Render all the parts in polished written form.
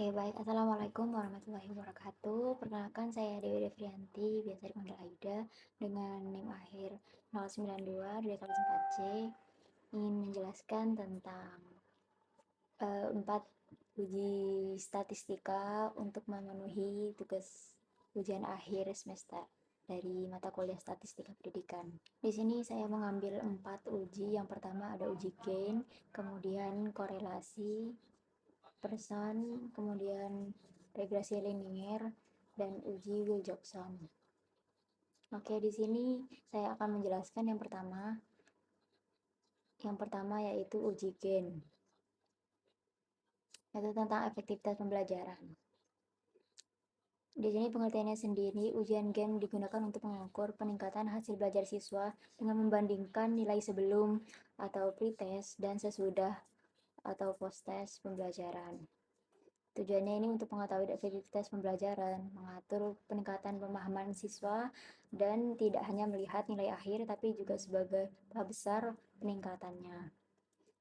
Oke, baik. Assalamualaikum warahmatullahi wabarakatuh. Perkenalkan, saya Dewi Devrianti, biasa dipanggil Aida, dengan NIM akhir 092 dari kelas 4C. Ingin menjelaskan tentang 4 uji statistika untuk memenuhi tugas ujian akhir semester dari mata kuliah statistika pendidikan. Di sini saya mengambil 4 uji. Yang pertama ada uji gain, kemudian korelasi, person, kemudian regresi linier, dan uji Wilcoxon. Oke, di sini saya akan menjelaskan yang pertama. Yang pertama yaitu uji gain, yaitu tentang efektivitas pembelajaran. Di sini pengertiannya sendiri, ujian gain digunakan untuk mengukur peningkatan hasil belajar siswa dengan membandingkan nilai sebelum atau pretest dan sesudah atau post-test pembelajaran. Tujuannya ini untuk mengetahui efektivitas pembelajaran, mengatur peningkatan pemahaman siswa, dan tidak hanya melihat nilai akhir, tapi juga sebagai tahap besar peningkatannya.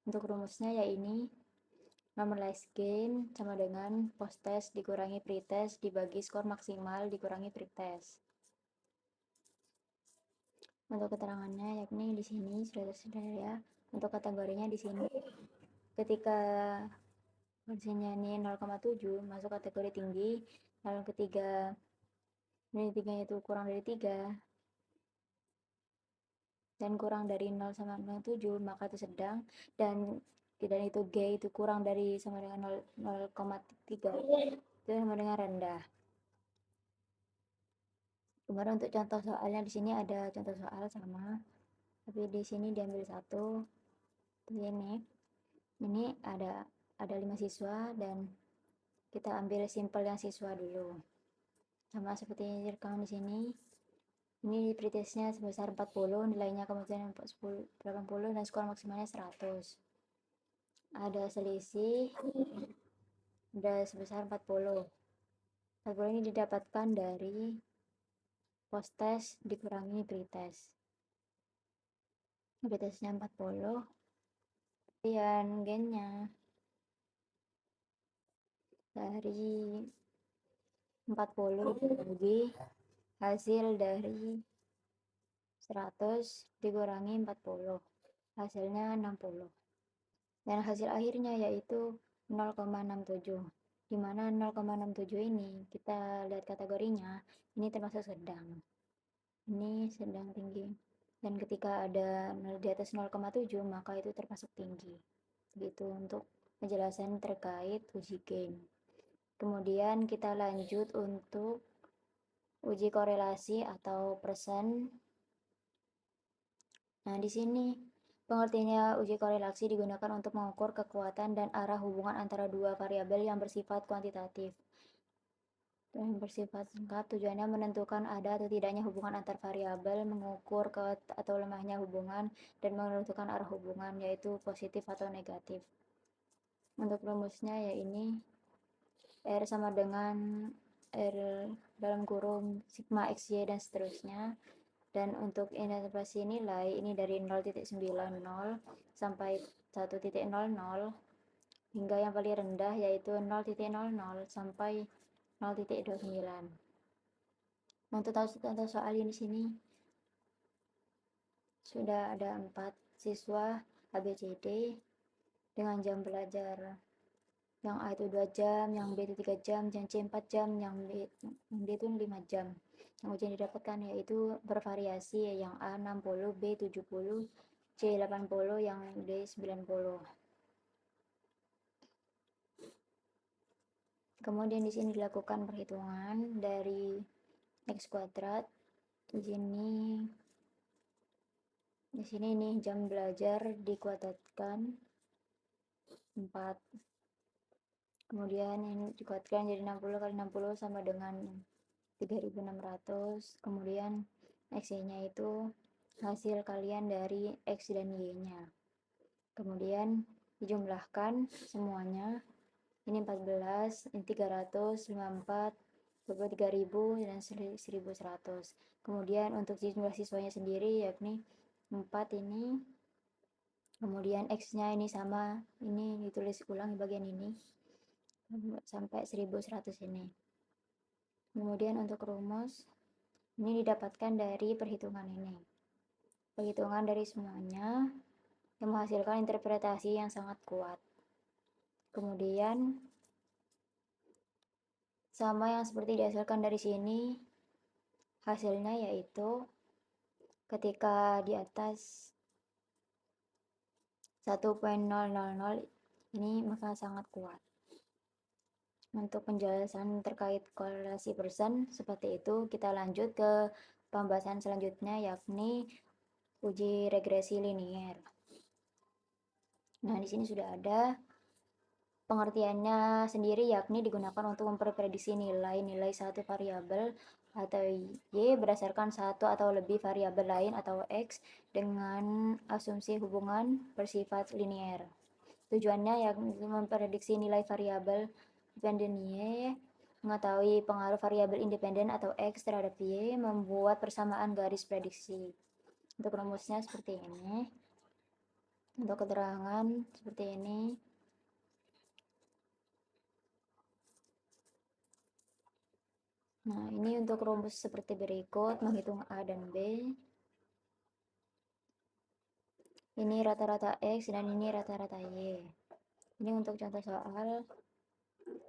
Untuk rumusnya yaitu normalized gain sama dengan post-test dikurangi pre-test dibagi skor maksimal dikurangi pre-test. Untuk keterangannya yakni di sini sudah tersedia ya. Untuk kategorinya di sini ketika versinya ini 0,7 masuk kategori tinggi, lalu ketiga nilai 3 itu kurang dari 3 dan kurang dari 0 sama dengan 7, maka itu sedang, dan itu G itu kurang dari sama dengan 0,3 itu sama dengan rendah. Kemudian untuk contoh soalnya di sini ada contoh soal sama, tapi di sini diambil satu. Ini ada 5 siswa dan kita ambil sampel yang siswa dulu. Sama seperti rekaman di sini. Ini pretestnya sebesar 40, nilainya kemudian 80 dan skor maksimalnya 100. Ada selisih ada sebesar 40. 40 ini didapatkan dari post test dikurangi pretest. Pretestnya 40, kemudian gainnya dari 40 dibagi hasil dari 100 dikurangi 40, hasilnya 60. Dan hasil akhirnya yaitu 0,67, di mana 0,67 ini kita lihat kategorinya, ini termasuk sedang, ini sedang tinggi, dan ketika ada di atas 0,7 maka itu termasuk tinggi. Begitu untuk penjelasan terkait uji gain. Kemudian kita lanjut untuk uji korelasi atau person. Nah, di sini pengertiannya uji korelasi digunakan untuk mengukur kekuatan dan arah hubungan antara dua variabel yang bersifat kuantitatif dan bersifat singkat. Tujuannya menentukan ada atau tidaknya hubungan antar variabel, mengukur kuat atau lemahnya hubungan, dan menentukan arah hubungan, yaitu positif atau negatif. Untuk rumusnya ya ini R sama dengan R dalam kurung sigma XY dan seterusnya. Dan untuk interpretasi nilai ini dari 0.90 sampai 1.00 hingga yang paling rendah yaitu 0.00 sampai 0.29. Untuk tahu soal ini sini sudah ada 4 siswa ABCD dengan jam belajar yang A itu 2 jam, yang B itu 3 jam, yang C 4 jam, yang D itu 5 jam. Yang ujian didapatkan yaitu bervariasi, yang A 60, B 70, C 80, yang D 90. Kemudian di sini dilakukan perhitungan dari X kuadrat. Di sini nih jam belajar dikuadratkan 4. Kemudian ini dikuatkan jadi 60 kali 60 sama dengan 3600. Kemudian X-nya itu hasil kalian dari X dan Y-nya. Kemudian dijumlahkan semuanya. Ini 14, ini 300, 54, 23.000 dan 1.100. Kemudian untuk jumlah siswanya sendiri yakni 4 ini. Kemudian X-nya ini sama, ini ditulis ulang di bagian ini. sampai 1100 ini. Kemudian untuk rumus ini didapatkan dari perhitungan ini. Perhitungan dari semuanya yang menghasilkan interpretasi yang sangat kuat. Kemudian sama yang seperti dihasilkan dari sini, hasilnya yaitu ketika di atas 1.000 ini maka sangat kuat. Untuk penjelasan terkait korelasi persen seperti itu, kita lanjut ke pembahasan selanjutnya, yakni uji regresi linier. Nah, di sini sudah ada pengertiannya sendiri, yakni digunakan untuk memprediksi nilai-nilai satu variabel atau Y berdasarkan satu atau lebih variabel lain atau X dengan asumsi hubungan bersifat linier. Tujuannya yakni memprediksi nilai variabel dependen Y, mengetahui pengaruh variabel independen atau X terhadap Y, membuat persamaan garis prediksi. Untuk rumusnya seperti ini. Untuk keterangan seperti ini. Nah, ini untuk rumus seperti berikut, menghitung A dan B. Ini rata-rata X dan ini rata-rata Y. Ini untuk contoh soal,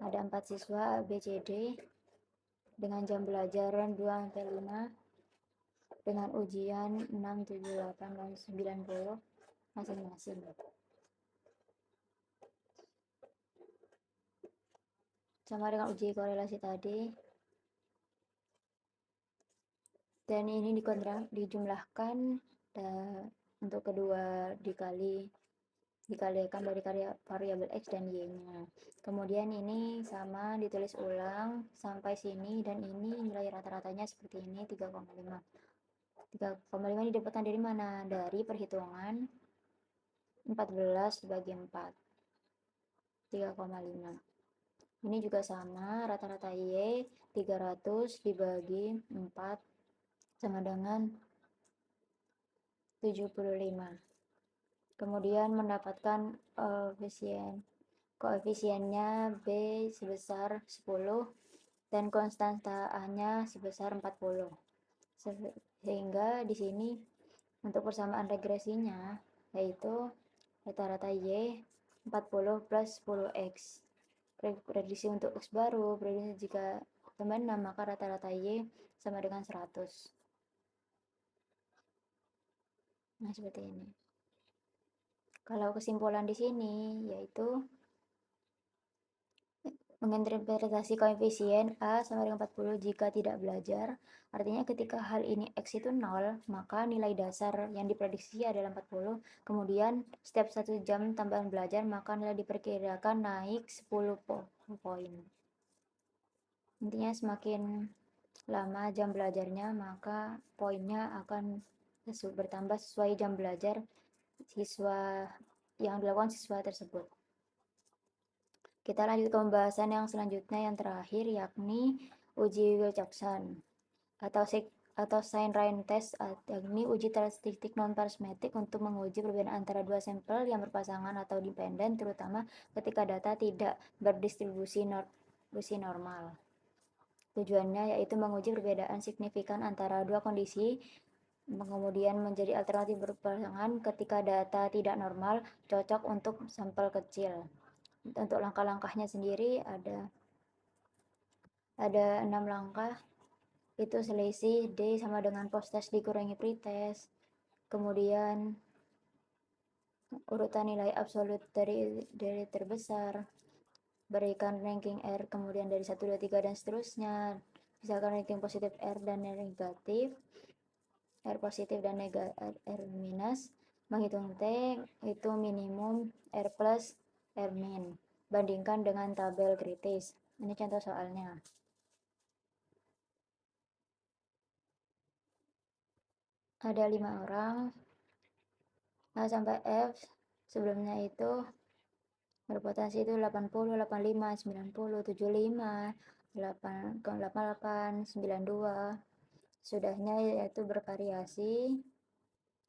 ada 4 siswa A, B, C, D dengan jam belajar 2-5, dengan ujian 6, 7, 8, dan 90 masing-masing. Sama dengan uji korelasi tadi. Dan ini dijumlahkan untuk kedua dikalikan dari variabel X dan Y-nya. Kemudian ini sama ditulis ulang sampai sini, dan ini nilai rata-ratanya seperti ini, 3,5. 3,5 didapatkan dari mana? Dari perhitungan 14 bagi 4. 3,5. Ini juga sama, rata-rata Y 300 dibagi 4 sama dengan 75. Kemudian mendapatkan koefisiennya B sebesar 10 dan konstanta A-nya sebesar 40. Sehingga di sini untuk persamaan regresinya yaitu rata-rata Y 40 plus 10X. Prediksi untuk X baru, prediksi jika tambah 6 maka rata-rata Y sama dengan 100. Nah, seperti ini. Kalau kesimpulan di sini yaitu menginterpretasi koefisien A sama dengan 40 jika tidak belajar. Artinya ketika hal ini X itu 0, maka nilai dasar yang diprediksi adalah 40. Kemudian setiap 1 jam tambahan belajar, maka nilai diperkirakan naik 10 poin. Intinya semakin lama jam belajarnya, maka poinnya akan bertambah sesuai jam belajar siswa yang dilakukan siswa tersebut. Kita lanjut ke pembahasan yang selanjutnya, yang terakhir, yakni uji Wilcoxon atau Sain-Ryan test, yakni uji statistik non-parasmetik untuk menguji perbedaan antara dua sampel yang berpasangan atau dependen, terutama ketika data tidak berdistribusi normal. Tujuannya yaitu menguji perbedaan signifikan antara dua kondisi, kemudian menjadi alternatif berpasangan ketika data tidak normal, cocok untuk sampel kecil. Untuk langkah-langkahnya sendiri ada 6 langkah. Itu selisih D sama dengan post-test dikurangi pretest. Kemudian urutan nilai absolut dari terbesar. Berikan ranking R kemudian dari 1, 2, 3 dan seterusnya. Misalkan ranking positif R dan negatif. R positif dan negatif R minus. Menghitung T itu minimum R plus R min. Bandingkan dengan tabel kritis. Ini contoh soalnya. Ada 5 orang A sampai F, sebelumnya itu berpotensi itu 80, 85, 90, 75, 88, 92. Sudahnya yaitu bervariasi.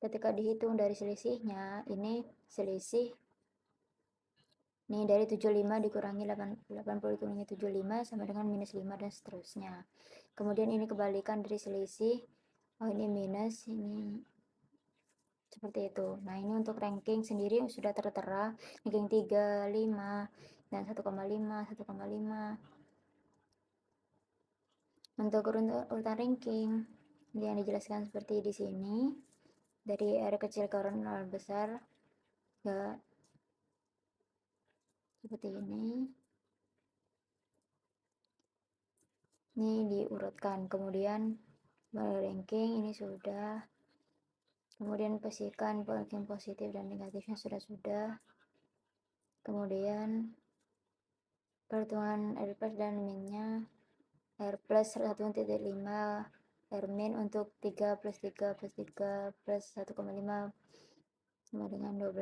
Ketika dihitung dari selisihnya, ini selisih Nih dari 75 dikurangi 80 dikurangi 75 sama dengan minus 5 dan seterusnya. Kemudian ini kebalikan dari selisih. Oh ini minus, ini seperti itu. Nah ini untuk ranking sendiri sudah tertera. Ranking 3, 5, dan 1,5, 1,5. Untuk urutan ranking yang dijelaskan seperti di sini. Dari R kecil ke R besar. Ya, seperti ini. Ini diurutkan. Kemudian ranking ini sudah. Kemudian pastikan ranking positif dan negatifnya sudah. Kemudian perhitungan R plus dan minnya. R plus 1,5, R min untuk 3 plus 3 plus 3 plus 1,5 sama dengan 12.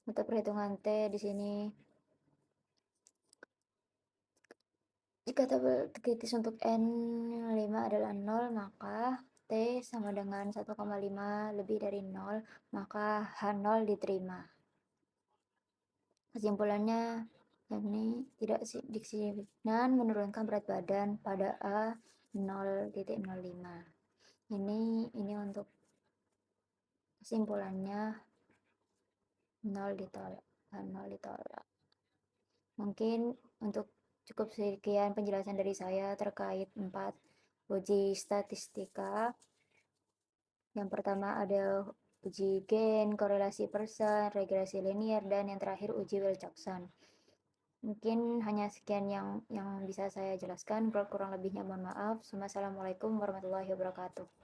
Untuk perhitungan T di sini, jika tabel kritis untuk N5 adalah 0, maka T sama dengan 1,5 lebih dari 0, maka H0 diterima. Kesimpulannya, yakni tidak signifikan menurunkan berat badan pada A 0,05. Ini untuk kesimpulannya 0 ditolak. 0 ditolak. Mungkin untuk cukup sekian penjelasan dari saya terkait 4 uji statistika. Yang pertama ada uji gen, korelasi persen, regresi linier, dan yang terakhir uji Wilcoxon. Mungkin hanya sekian yang bisa saya jelaskan. Kurang lebihnya mohon maaf. Wassalamualaikum warahmatullahi wabarakatuh.